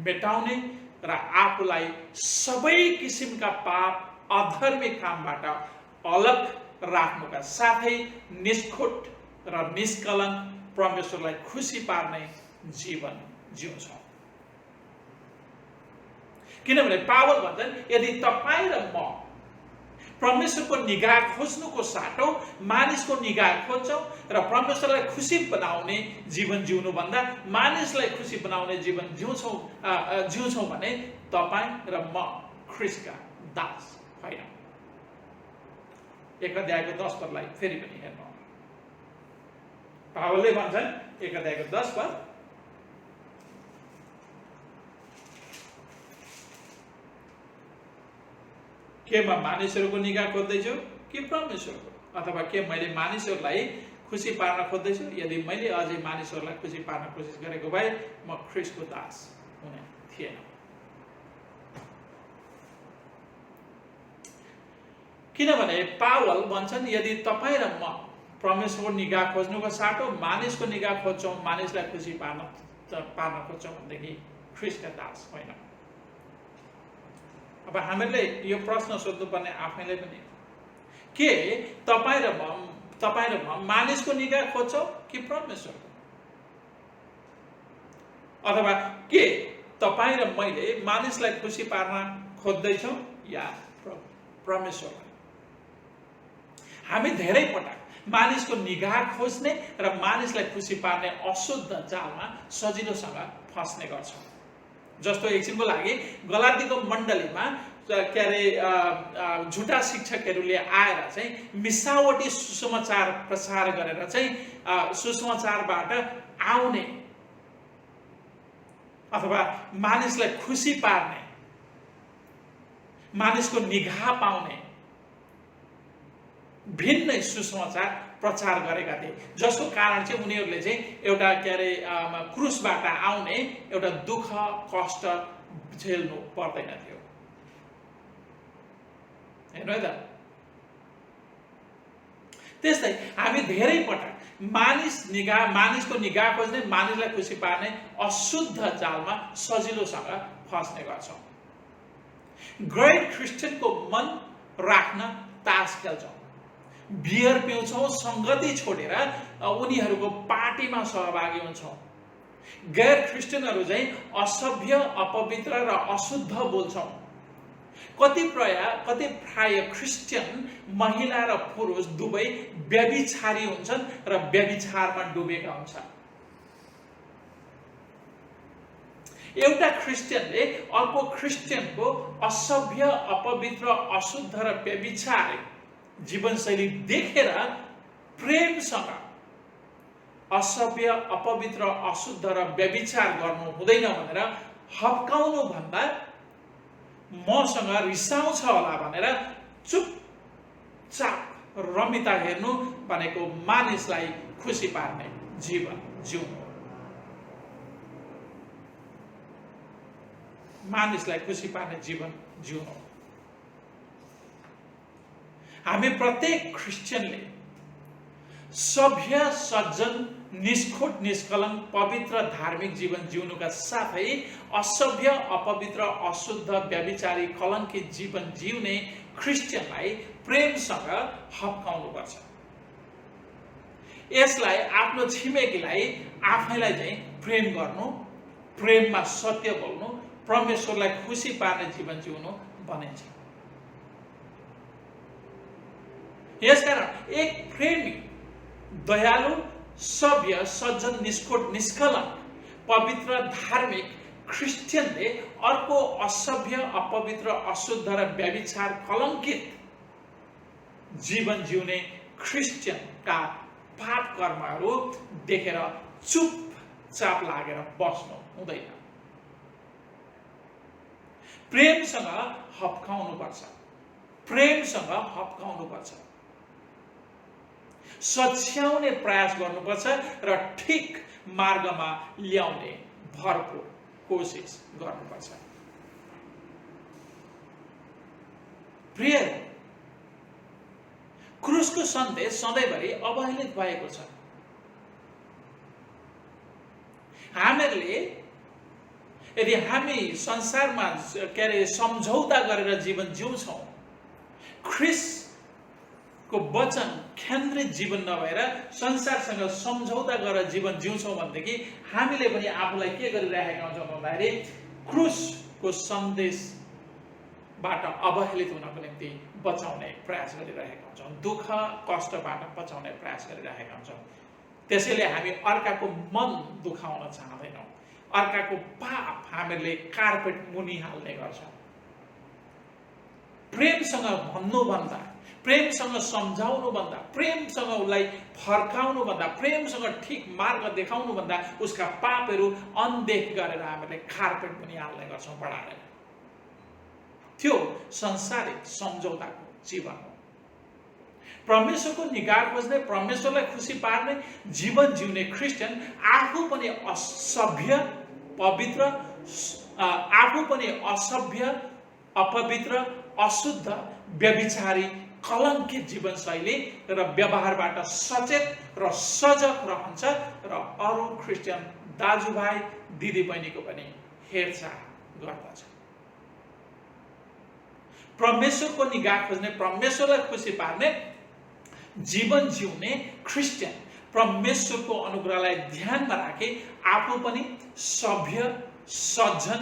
C: मेटाउने र आफूलाई सबै किसिमका पाप, अधर्मिक कामबाट अलग राख्नुका साथै निष्खुट र निष्कलङ्क परमेश्वरलाई खुसी पार्ने जीवन जिउँछौँ। किनभने पावल भन्छन्, यदि तपाईँ र म परमेश्वरको निगाह खोज्नुको साटो मानिसको निगाह खोज्छौँ र परमेश्वरलाई खुसी बनाउने जीवन जिउनु भन्दा मानिसलाई खुसी बनाउने जीवन जिउँछौँ भने तपाईँ र म ख्रीष्टका दास होइन। 1 अध्यायको 10 पदलाई फेरि पनि हेर्नु। पावलले भन्छन् 1 अध्यायको 10 पद, के म मानिसहरूको निगाह खोज्दैछु कि परमेश्वरको? अथवा के मैले मानिसहरूलाई खुसी पार्न खोज्दैछु? यदि मैले अझै मानिसहरूलाई खुसी पार्न कोसिस गरेको भए म ख्रीष्टको दास हुने थिएन। किनभने पावल भन्छन्, यदि तपाईँ र म परमेश्वरको निगाह खोज्नुको साटो मानिसको निगाह खोज्छौँ, मानिसलाई खुसी पार्न खोज्छौँ भनेदेखि ख्रीष्टका दास होइन। अब हामीले यो प्रश्न सोध्नुपर्ने आफैले पनि, के तपाईँ र म मानिसको निगाह खोज्छौँ कि परमेश्वरको? अथवा के तपाईँ र मैले मानिसलाई खुसी पार्न खोज्दैछौँ या परमेश्वरलाई? हामी धेरै पटक मानिसको निगाह खोज्ने र मानिसलाई खुसी पार्ने अशुद्ध जालमा सजिलोसँग फस्ने गर्छौँ। जस्तो एकछिनको लागि गलातीको मण्डलीमा के अरे झुटा शिक्षकहरूले आएर चाहिँ मिसावटी सुसमाचार प्रचार गरेर चाहिँ सुसमाचारबाट आउने अथवा मानिसलाई खुसी पार्ने, मानिसको निगाह पाउने भिन्नै सुसमाचार प्रचार गरेका थिए, जसको कारण चाहिँ उनीहरूले चाहिँ एउटा के अरे क्रुसबाट आउने एउटा दुःख कष्ट झेल्नु पर्दैन थियो। हेर्नु है त। त्यस्तै हामी धेरै पटक मानिसको निगाह खोज्ने, मानिसलाई खुसी पार्ने अशुद्ध जालमा सजिलोसँग फस्ने गर्छौँ। गैर क्रिस्चियनको मन राख्न तास खेल्छौँ, बियर पिउँछौँ, सङ्गति छोडेर उनीहरूको पार्टीमा सहभागी हुन्छौँ। गैर क्रिस्चियनहरू चाहिँ असभ्य, अपवित्र र अशुद्ध बोल्छौँ। कतिपय क्रिस्चियन महिला र पुरुष दुवै व्यभिचारी हुन्छन् र व्यभिचारमा डुबेका हुन्छन्। एउटा क्रिस्चियनले अर्को क्रिस्चियनको असभ्य, अपवित्र, अशुद्ध र व्यभिचारी जीवनशैली देखेर प्रेमसँग असभ्य, अपवित्र, अशुद्ध र व्यभिचार गर्नु हुँदैन भनेर हप्काउनु भन्दा मसँग रिसाउँछ होला भनेर चुपचाप रमिता हेर्नु भनेको मानिसलाई खुसी पार्ने जीवन जिउनु। मानिसलाई खुसी पार्ने जीवन जिउनु। हामी प्रत्येक क्रिस्चियनले सभ्य, सज्जन, निष्खुट, निष्कलङ्क, पवित्र, धार्मिक जीवन जिउनुका साथै असभ्य, अपवित्र, अशुद्ध, व्यभिचारी, कलङ्कित जीवन जिउने क्रिस्चियनलाई प्रेमसँग हप्काउनुपर्छ। यसलाई आफ्नो छिमेकीलाई आफैलाई चाहिँ प्रेम गर्नु, प्रेममा सत्य बोल्नु, परमेश्वरलाई खुसी पार्ने जीवन जिउनु भनिन्छ। यसकारण एक प्रेमी, दयालु, सभ्य, सज्जन, निष्कोट, निष्कलङ्क, पवित्र, धार्मिक क्रिस्चियनले अर्को असभ्य, अपवित्र, अशुद्ध र व्यभिचार कलङ्कित जीवन जिउने क्रिस्चियनका पाप कर्महरू देखेर चुपचाप लागेर बस्नु हुँदैन। प्रेमसँग हप्काउनुपर्छ, प्रेमसँग हप्काउनुपर्छ, सच्याउने प्रयास गर्नुपर्छ र ठिक मार्गमा ल्याउने भरपूर कोसिस गर्नुपर्छ। प्रिय, क्रुसको सन्देश सधैँभरि अवहेलित भएको छ। हामीहरूले यदि हामी संसारमा सम्झौता गरेर जीवन जिउँछौँ, ख्रिस्टको वचन केन्द्रित जीवन नभएर संसारसँग सम्झौता गरेर जीवन जिउँछौँ भनेदेखि हामीले पनि आफूलाई के गरिरहेका हुन्छौँ भन्दाखेरि क्रुसको सन्देशबाट अवहेलित हुनको निम्ति बचाउने प्रयास गरिरहेका हुन्छौँ, दुःख कष्टबाट बचाउने प्रयास गरिरहेका हुन्छौँ। त्यसैले हामी अर्काको मन दुखाउन चाहँदैनौँ, अर्काको पाप हामीहरूले कार्पेट मुनि हाल्ने गर्छौँ। प्रेमसँग भन्नुभन्दा, प्रेमसँग सम्झाउनुभन्दा, प्रेमसँग उसलाई फर्काउनुभन्दा, प्रेमसँग ठिक मार्ग देखाउनुभन्दा उसका पापहरू अनदेख गरेर हामीले कार्पेट मुनि हाल्ने गर्छौँ बढाएर। त्यो संसारिक सम्झौताको जीवन हो। परमेश्वरको निगाह खोज्ने, परमेश्वरलाई खुसी पार्ने जीवन जिउने क्रिस्चियन आफू पनि असभ्य, पवित्र, आफू पनि असभ्य, अपवित्र, अशुद्ध, व्यभिचारी, कलङ्कित जीवनशैली र व्यवहारबाट सचेत र सजग रहन्छ र अरू क्रिस्चियन दाजुभाइ दिदीबहिनीको पनि हेरचाह गर्दछ। परमेश्वरको निगाह खोज्ने, परमेश्वरलाई खुसी पार्ने जीवन जिउने क्रिस्चियन परमेश्वरको अनुग्रहलाई ध्यानमा राखी आफू पनि सभ्य, सज्जन,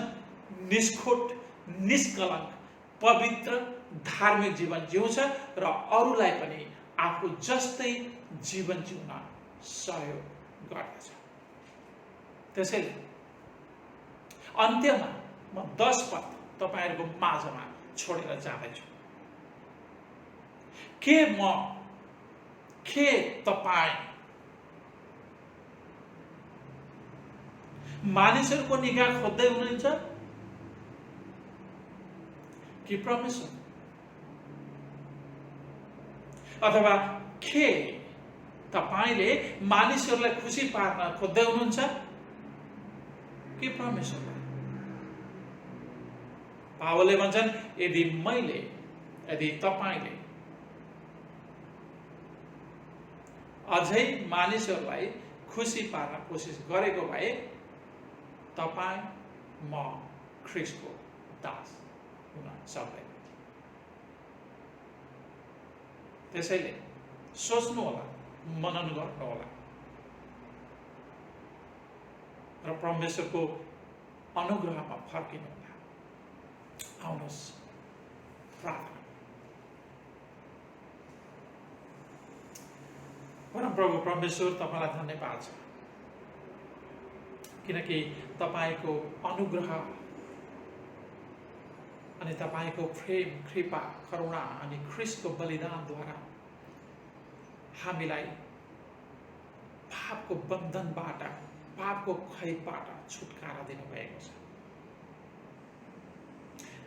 C: निष्खोट, निष्कलङ्क, पवित्र, धार्मिक जीवन जिउँछ र अरूलाई पनि आफू जस्तै जीवन जिउन सहयोग गर्दछ। त्यसैले अन्त्यमा म 10 पद तपाईहरुको माझमा छोडेर जाँदैछु। के तपाईं मानिसहरूको निगाह खोज्दै हुनुहुन्छ कि परमेश्वर? अथवा के तपाईले मानिसहरूलाई खुसी पार्न खोज्दै हुनुहुन्छ कि परमेश्वरलाई? पावलले भन्छन् यदि तपाईले अझै मानिसहरूलाई खुसी पार्न कोसिस गरेको भए तपाई म ख्रीष्टको दास हुन सक्दैन। त्यसैले सोच्नु होला, मनन गर्नु होला र परमेश्वरको अनुग्रहमा फर्किनु होला। आउनुहोस् प्रार्थना। परमप्रभु परमेश्वर, तपाईलाई धन्यवाद छ किनकि तपाईको अनुग्रह अनि तपाईको प्रेम, कृपा, करुणा अनि ख्रीष्टको बलिदानद्वारा हामीलाई पापको बन्धनबाट, पापको खैदबाट छुटकारा दिनुभएको छ।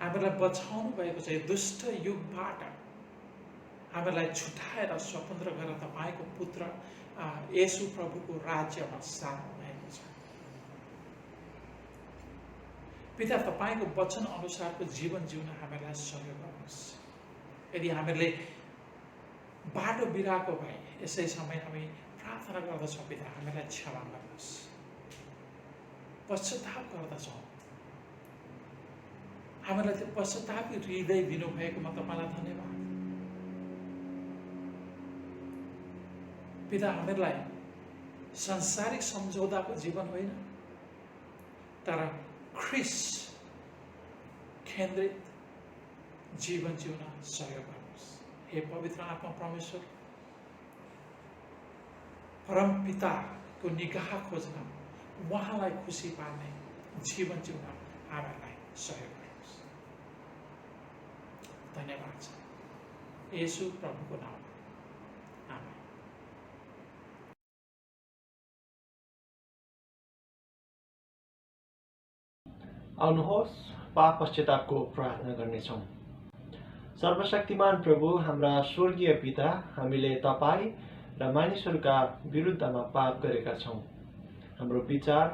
C: हामीलाई बचाउनु भएको छ। दुष्ट युगबाट हामीलाई छुटाएर स्वतन्त्र गरेर तपाईको पुत्र येशू प्रभुको राज्यमा सार्नु भएको छ। पिता, तपाईको वचन अनुसारको जीवन जिउन हामीलाई सहयोग गर्नुहोस्। यदि हामीले बाटो बिराएको भए यसै समय हामी प्रार्थना गर्दछौँ। पिता, हामीलाई क्षमा गर्नुहोस्। पश्चाताप गर्दछौँ। हामीलाई त्यो पश्चातापी हृदय दिनुभएकोमा तपाईलाई धन्यवाद। पिता हामीलाई सांसारिक सम्झौताको जीवन होइन तर ख्रिस्ट केन्द्रित जीवन जिउन सहयोग गर्नुहोस्। हे पवित्र आत्मा परमेश्वर, परम पिताको निगाह खोज्न उहाँलाई खुसी पार्ने जीवन जिउन हामीलाई सहयोग गर्नुहोस्। धन्यवाद छ येशू प्रभुको नाममा, आमेन।
A: आउनुहोस् पाप पश्चातापको प्रार्थना गर्नेछौँ। सर्वशक्तिमान प्रभु, हाम्रा स्वर्गीय पिता, हामीले तपाईँ र मानिसहरूका विरुद्धमा पाप गरेका छौँ। हाम्रो विचार,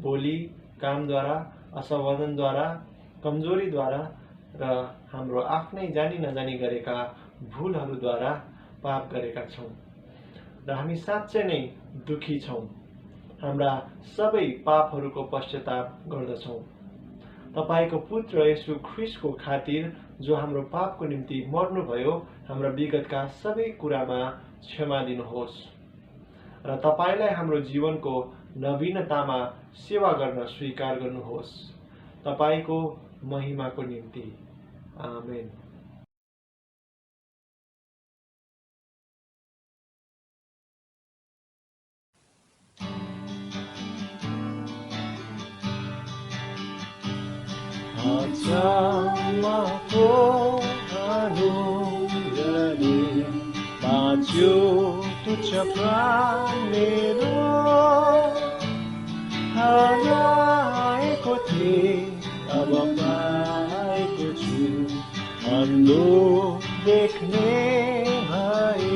A: बोली, कामद्वारा, असावधानद्वारा, कमजोरीद्वारा र हाम्रो आफ्नै जानी नजानी गरेका भुलहरूद्वारा पाप गरेका छौँ र हामी साँच्चै नै दुखी छौँ। हाम्रा सबै पापहरूको पश्चाताप गर्दछौँ। तपाईको पुत्र येशू ख्रिस्टको खातिर जो हाम्रो पापको निम्ति मर्नुभयो, हाम्रा विगतका सबै कुरामा क्षमा दिनुहोस् र तपाईलाई हाम्रो जीवनको नवीनतामा सेवा गर्न स्वीकार गर्नुहोस्। तपाईको महिमाको निम्ति, आमेन।
D: Atamako anurani maju tu chapranero harai koti abapai kuchu ando dekhne bhai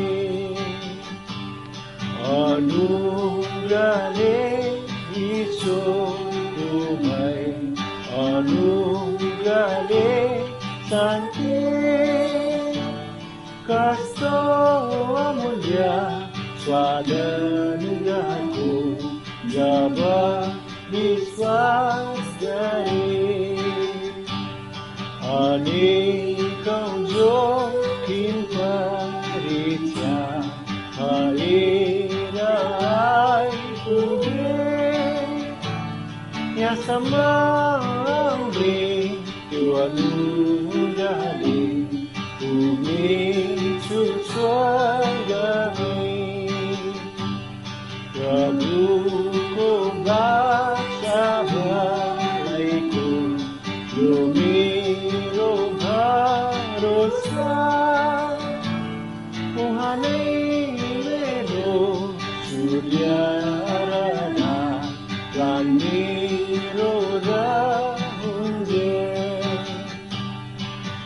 D: anurale iso bhai अनुग्रहले शान्ति कस्तो अमूल्य स्वाद अनुग्रहको जब विश्वास गरे अनेकौं जोखिम परीक्षा हरेर आइपुगे यहाँसम्म त्यो अनुग्रहले पुग्नेछु स्वर्गमै। प्रभुको बाचा भएको यो मेरो भरोसा, उहाँ नै मेरो सूर्य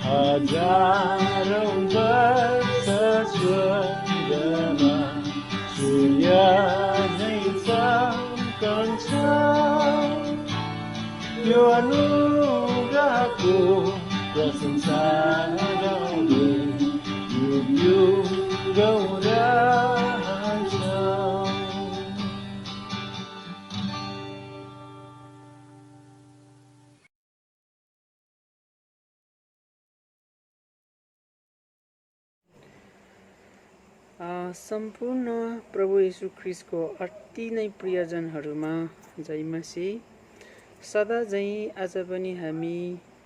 D: हजारौं वर्ष स्वर्गमा सूर्य नै चम्कन्छ। यो अनुग्रहको प्रशंसा गाउने युग गौरवन्छौँ।
E: सम्पूर्ण प्रभु येशू ख्रिस्टको अति नै प्रियजनहरूमा जय मसीह। सदा झैं आज पनि हामी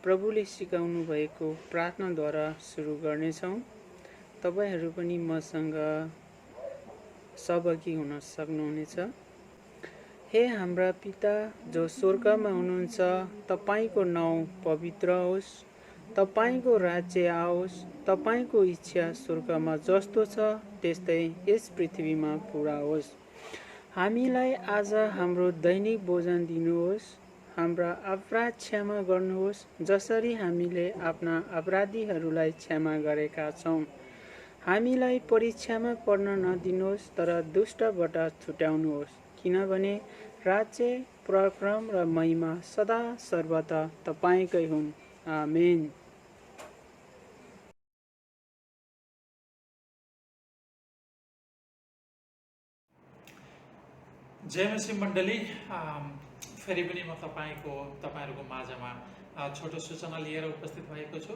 E: प्रभुले सिकाउनु भएको प्रार्थनाद्वारा सुरु गर्नेछौँ। तपाईहरू पनि मसँग सहभागी हुन सक्नुहुनेछ। हे हाम्रा पिता जो स्वर्गमा हुनुहुन्छ, तपाईको नाउँ पवित्र होस्, तपाईको राज्य आओस्, तपाईको इच्छा स्वर्गमा जस्तो छ त्यस्तै यस पृथ्वीमा पूरा होस्। हामीलाई आज हाम्रो दैनिक भोजन दिनुहोस्। हाम्रा अपराध क्षमा गर्नुहोस् जसरी हामीले आफ्ना अपराधीहरूलाई क्षमा गरेका छौँ। हामीलाई परीक्षामा पर्न नदिनुहोस् तर दुष्टबाट छुटाउनुहोस्, किनभने राज्य, पराक्रम र महिमा सदा सर्वदा तपाईकै हुन्। आमेन।
C: जय मसीह मण्डली, फेरि पनि म तपाईहरूको माझमा छोटो सूचना लिएर उपस्थित भएको छु।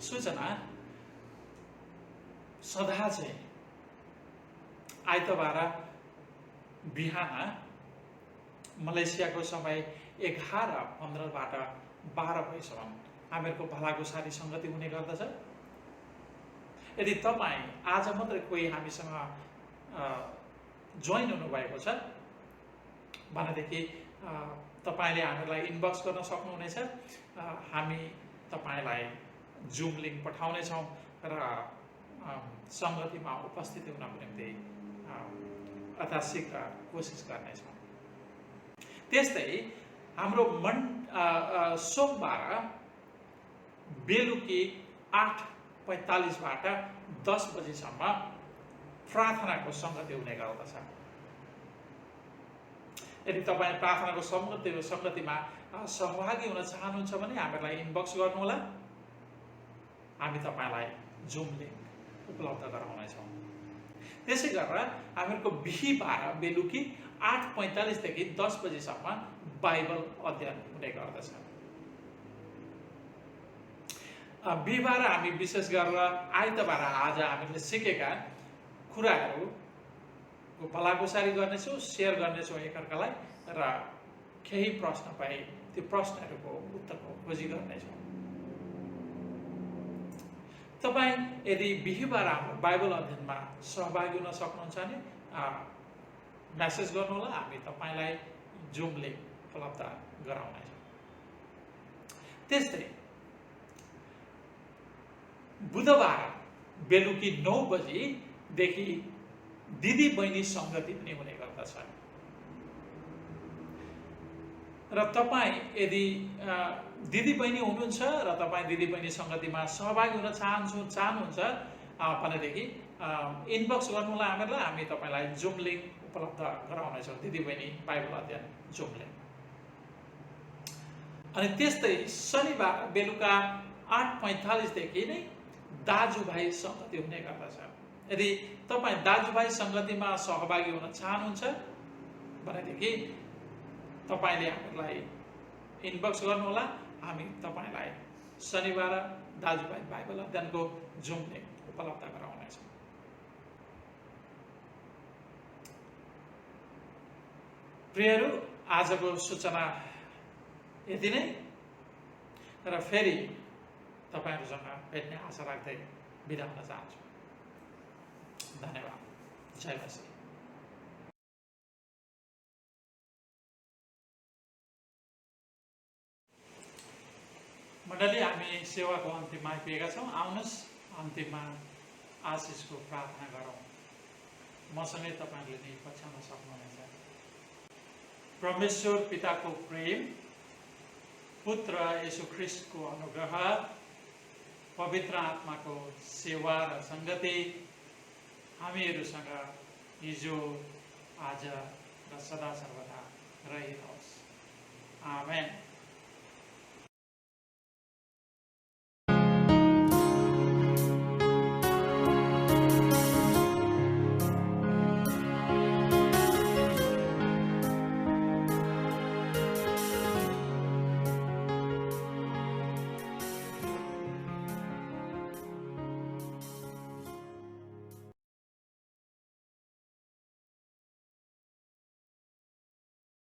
C: सूचना सदा चाहिँ आइतबार बिहान मलेसियाको समय 11:15बाट 12 बजीसम्म हामीहरूको भलाकुसारी सङ्गति हुने गर्दछ। यदि तपाईँ आज मात्रै कोही हामीसँग जोइन हुनुभएको छ भनेदेखि तपाईँले हामीलाई इनबक्स गर्न सक्नुहुनेछ। हामी तपाईँलाई जुम लिङ्क पठाउनेछौँ र सङ्गतिमा उपस्थित हुनको निम्ति यथाशीघ्र कोसिस गर्नेछौँ। त्यस्तै हाम्रो सोमबार बेलुकी 8:45बाट 10 बजीसम्म प्रार्थनाको सङ्गति हुने गर्दछ। यदि तपाईँ प्रार्थनाको सङ्गतिमा सहभागी हुन चाहनुहुन्छ भने हामीलाई इनबक्स गर्नुहोला। हामी तपाईँलाई जुम लिङ्क उपलब्ध गराउनेछौँ। त्यसै गरेर हामीहरूको बिहिबार बेलुकी 8:45 देखि 10 बजीसम्म बाइबल अध्ययन हुने गर्दछ। बिहिबार हामी विशेष गरेर आइतबार आज हामीले सिकेका कुराहरूको भलाकुसारी गर्नेछौँ, सेयर गर्नेछौँ एकअर्कालाई र केही प्रश्न पाए त्यो प्रश्नहरूको उत्तरको खोजी गर्नेछौँ। तपाईँ यदि बिहिबार हाम्रो बाइबल अध्ययनमा सहभागी हुन सक्नुहुन्छ भने मेसेज गर्नुहोला। हामी तपाईँलाई जुम लिङ्क उपलब्ध गराउनेछौँ। त्यस्तै बुधबार बेलुकी 9 बजीदेखि दिदी बहिनी सङ्गति पनि हुने गर्दछ र तपाईँ यदि दिदी बहिनी हुनुहुन्छ र तपाईँ दिदी बहिनी सङ्गतिमा सहभागी हुन चाहनुहुन्छ भनेदेखि इनबक्स गर्नुहोला हामीलाई। हामी तपाईँलाई जुम लिङ्क उपलब्ध गराउनेछौँ, दिदी बहिनी बाइबल अध्ययन जुम लिङ्क। अनि त्यस्तै शनिबार बेलुका 8:45 देखि नै दाजुभाइ सङ्गति हुने गर्दछ। यदि तपाईँ दाजुभाइ सङ्गतिमा सहभागी हुन चाहनुहुन्छ भनेदेखि तपाईँले हामीलाई इनबक्स गर्नुहोला। हामी तपाईँलाई शनिबार दाजुभाइ बाइबल अध्ययनको जुम लिङ्क उपलब्ध गराउनेछौँ। प्रियहरू, आजको सूचना यति नै र फेरि तपाईँहरूसँग भेट्ने आशा राख्दै बिदा हुन चाहन्छु। धन्यवाद। जय मसीह। मण्डली, हामी सेवाको अन्तिममा आइपुगेका छौँ। आउनुहोस् अन्तिममा आशिषको प्रार्थना गरौँ। मसँगै तपाईँहरूले नै पछ्याउन सक्नुहुनेछ। परमेश्वर पिताको प्रेम, पुत्र येशू ख्रीष्टको अनुग्रह, पवित्र आत्माको सेवा र सङ्गति हामीहरूसँग हिजो, आज र सदा सर्वदा रहिरहोस्। आमेन।